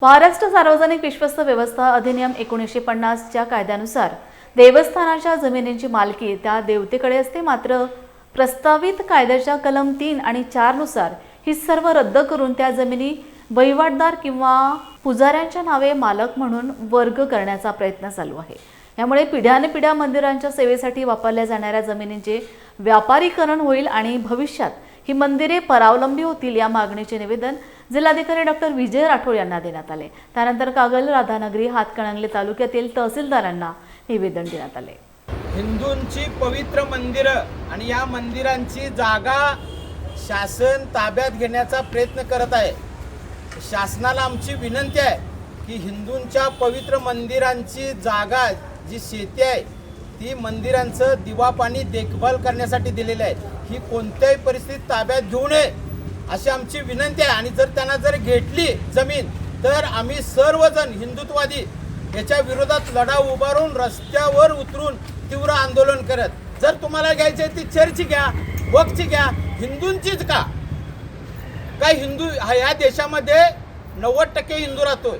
महाराष्ट्र सार्वजनिक विश्वस्त व्यवस्था अधिनियम 1950च्या कायद्यानुसार देवस्थानाच्या जमिनींची मालकी त्या देवतेकडे असते। मात्र प्रस्तावित कायद्याच्या कलम 3 आणि 4 नुसार ही सर्व रद्द करून त्या जमिनी वहिवाटदार किंवा पुजाऱ्यांच्या नावे मालक म्हणून वर्ग करण्याचा प्रयत्न चालू आहे। यामुळे पिढ्यानपिढ्या मंदिरांच्या सेवेसाठी वापरल्या जाणाऱ्या जमिनींचे व्यापारीकरण होईल आणि भविष्यात ही मंदिरे परावलंबी होतील। या मागणीचे निवेदन जिल्हाधिकारी डॉक्टर विजय राठोड यांना देण्यात आले। त्यानंतर कागल, राधानगरी, हातकणंगले तालुक्यातील तहसीलदारांना निवेदन देण्यात आले। हिंदूंची पवित्र मंदिरं आणि या मंदिरांची जागा शासन ताब्यात घेण्याचा प्रयत्न करत आहे। शासनाला आमची विनंती आहे की हिंदूंच्या पवित्र मंदिरांची जागा जी शेती आहे ती मंदिरांचं दिवापाणी देखभाल करण्यासाठी दिलेली आहे। ही कोणत्याही परिस्थितीत ताब्यात घेऊ नये अशी आमची विनंती आहे। आणि जर त्यांना घेतली जमीन तर आम्ही सर्वजण हिंदुत्ववादी याच्या विरोधात लढा उभारून रस्त्यावर उतरून तीव्र आंदोलन करत। जर तुम्हाला घ्यायची ती चर्चची घ्या, वक्फची घ्या, हिंदूंचीच का? काय हिंदू या देशामध्ये 90% हिंदू राहतोय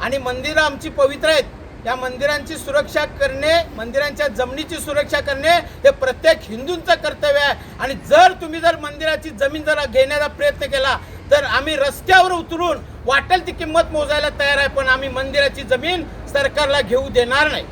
आणि मंदिरं आमची पवित्र आहेत। या मंदिरांची सुरक्षा करणे, मंदिरांच्या जमिनीची सुरक्षा करणे हे प्रत्येक हिंदूंचं कर्तव्य आहे। आणि जर तुम्ही मंदिराची जमीन घेण्याचा प्रयत्न केला तर आम्ही रस्त्यावर उतरून वाटेल ती किंमत मोजायला तयार आहे, पण आम्ही मंदिराची जमीन सरकारला घेऊ देणार नाही।